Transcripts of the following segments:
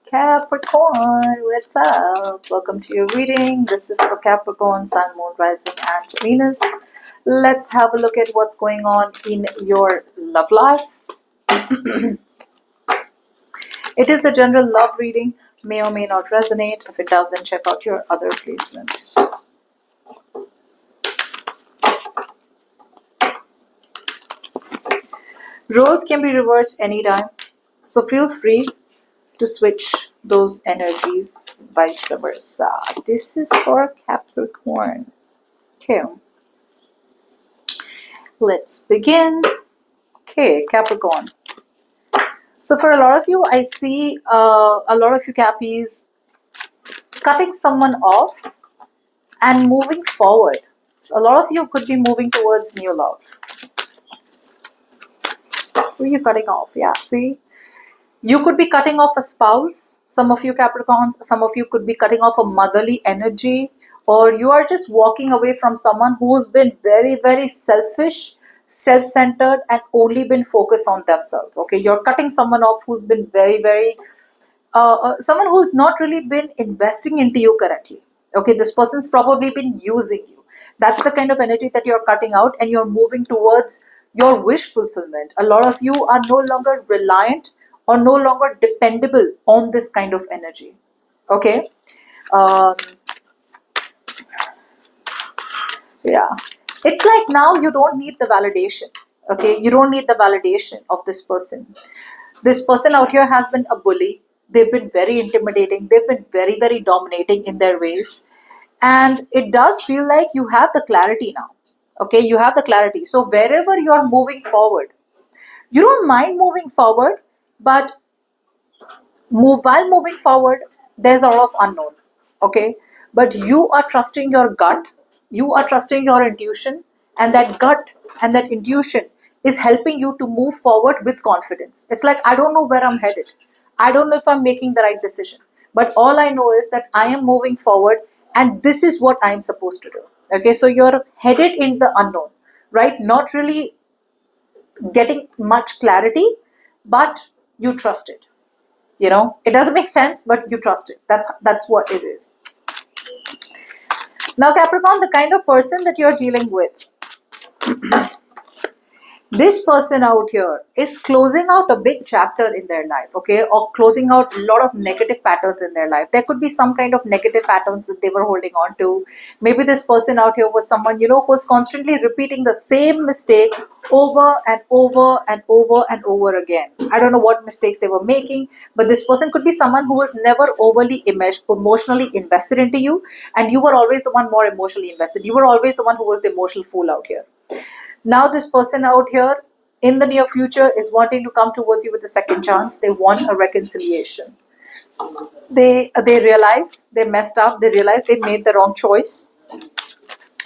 Capricorn, what's up? Welcome to your reading. This is for Capricorn, Sun, Moon, Rising, and Venus. Let's have a look at what's going on in your love life. It is a general love reading, may or may not resonate. If it does, then check out your other placements. Roles can be reversed anytime, so feel free to switch those energies, vice versa. This is for Capricorn. Okay, let's begin. Okay, Capricorn. So for a lot of you, I see a lot of you Cappies cutting someone off and moving forward. A lot of you could be moving towards new love. Who are you cutting off? Yeah, see? You could be cutting off a spouse. Some of you Capricorns, some of you could be cutting off a motherly energy, or you are just walking away from someone who's been very, very selfish, self-centered, and only been focused on themselves. Okay, you're cutting someone off who's been very, very someone who's not really been investing into you correctly. Okay, this person's probably been using you. That's the kind of energy that you're cutting out, and you're moving towards your wish fulfillment. A lot of you are no longer reliant or no longer dependable on this kind of energy. Okay, yeah, it's like now you don't need the validation. Okay, you don't need the validation of this person. This person out here has been a bully. They've been very intimidating. They've been very, very dominating in their ways. And it does feel like you have the clarity now. Okay, you have the clarity. So wherever you're moving forward, you don't mind moving forward, but while moving forward, there's a lot of unknown. Okay, but you are trusting your gut, you are trusting your intuition, and that gut and that intuition is helping you to move forward with confidence. It's like, I don't know where I'm headed, I don't know if I'm making the right decision, but all I know is that I am moving forward, and this is what I am supposed to do. Okay, so you're headed in the unknown, right? Not really getting much clarity, but you trust it. You know, it doesn't make sense, but you trust it. That's what it is. Now, Capricorn, the kind of person that you're dealing with, this person out here is closing out a big chapter in their life, okay, or closing out a lot of negative patterns in their life. There could be some kind of negative patterns that they were holding on to. Maybe this person out here was someone, you know, who was constantly repeating the same mistake over and over and over and over again. I don't know what mistakes they were making, but this person could be someone who was never overly emotionally invested into you, and you were always the one more emotionally invested. You were always the one who was the emotional fool out here. Now this person out here in the near future is wanting to come towards you with a second chance. They want a reconciliation. They realize they messed up. They realize they made the wrong choice,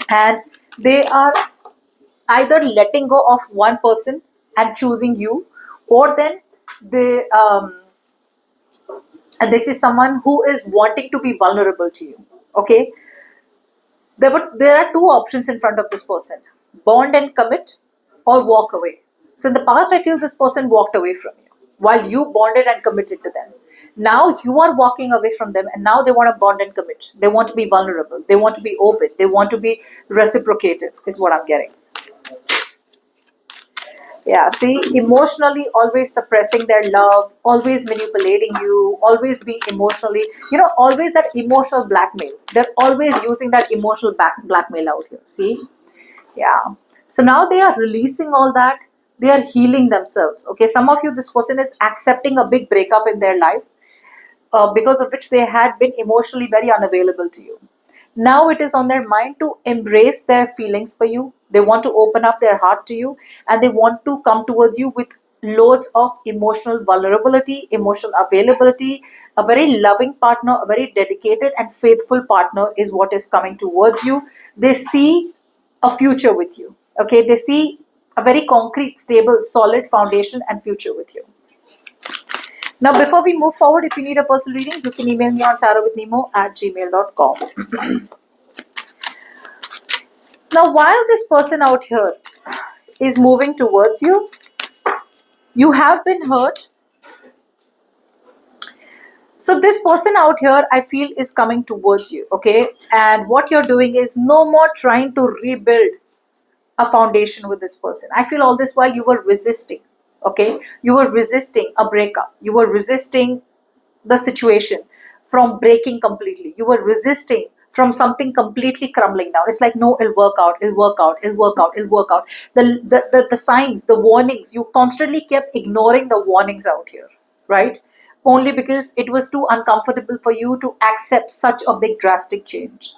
and they are either letting go of one person and choosing you, or then they and this is someone who is wanting to be vulnerable to you. Okay, there are two options in front of this person: bond and commit, or walk away. So in the past, I feel this person walked away from you while you bonded and committed to them. Now you are walking away from them, and now they want to bond and commit. They want to be vulnerable. They want to be open. They want to be reciprocative, is what I'm getting. Yeah, see, emotionally always suppressing their love, always manipulating you, always being emotionally, you know, always that emotional blackmail. They're always using that emotional blackmail out here. See? Yeah. So now they are releasing all that. They are healing themselves. Okay. Some of you, this person is accepting a big breakup in their life, because of which they had been emotionally very unavailable to you. Now it is on their mind to embrace their feelings for you. They want to open up their heart to you, and they want to come towards you with loads of emotional vulnerability, emotional availability. A very loving partner, a very dedicated and faithful partner is what is coming towards you. They see a future with you. Okay, they see a very concrete, stable, solid foundation and future with you. Now, before we move forward, if you need a personal reading, you can email me on tarotwithnimo@gmail.com. Now, while this person out here is moving towards you, you have been hurt, So this person out here, I feel, is coming towards you, okay? And what you're doing is no more trying to rebuild a foundation with this person. I feel all this while you were resisting, okay? You were resisting a breakup. You were resisting the situation from breaking completely. You were resisting from something completely crumbling down. It's like, no, it'll work out, it'll work out, it'll work out, it'll work out. The signs, the warnings, you constantly kept ignoring the warnings out here, right? Only because it was too uncomfortable for you to accept such a big drastic change.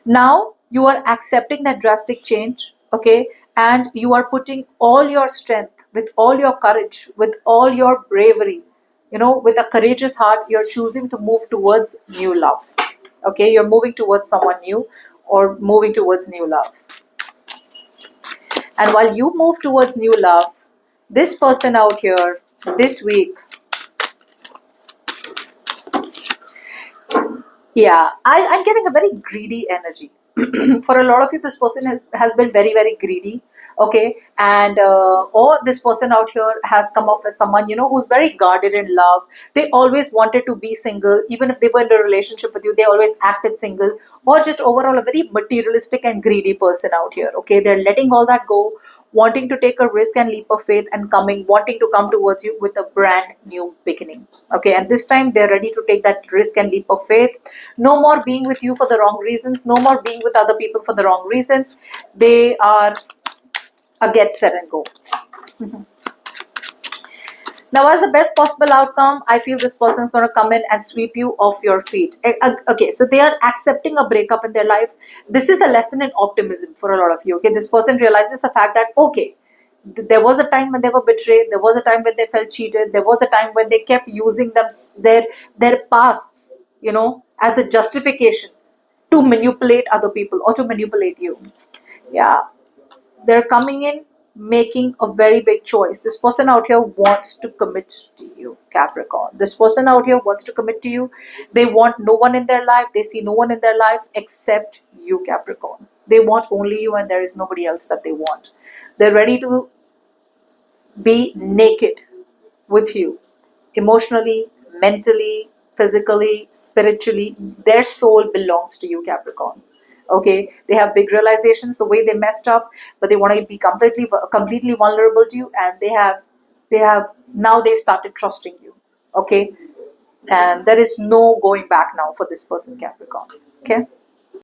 Now you are accepting that drastic change, okay, and you are putting all your strength, with all your courage, with all your bravery, with a courageous heart, you're choosing to move towards new love. Okay, you're moving towards someone new, or moving towards new love. And while you move towards new love, this person out here this week, yeah, I'm getting a very greedy energy. For a lot of you, this person has been very, very greedy. Okay, and or this person out here has come off as someone, who's very guarded in love. They always wanted to be single, even if they were in a relationship with you. They always acted single, or just overall a very materialistic and greedy person out here. Okay, they're letting all that go, wanting to take a risk and leap of faith, and wanting to come towards you with a brand new beginning. Okay, and this time they're ready to take that risk and leap of faith. No more being with you for the wrong reasons, no more being with other people for the wrong reasons. They are a get set and go. Now, as the best possible outcome, I feel this person is going to come in and sweep you off your feet. Okay, so they are accepting a breakup in their life. This is a lesson in optimism for a lot of you. Okay, this person realizes the fact that, okay, there was a time when they were betrayed. There was a time when they felt cheated. There was a time when they kept using their pasts, as a justification to manipulate other people or to manipulate you. Yeah, they're coming in, making a very big choice. This person out here wants to commit to you, Capricorn. This person out here wants to commit to you. They want no one in their life. They see no one in their life except you, Capricorn. They want only you, and there is nobody else that they want. They're ready to be naked with you, emotionally, mentally, physically, spiritually. Their soul belongs to you, Capricorn. Okay, they have big realizations the way they messed up, but they want to be completely vulnerable to you, and they have now they've started trusting you. Okay, and there is no going back now for this person, Capricorn. Okay.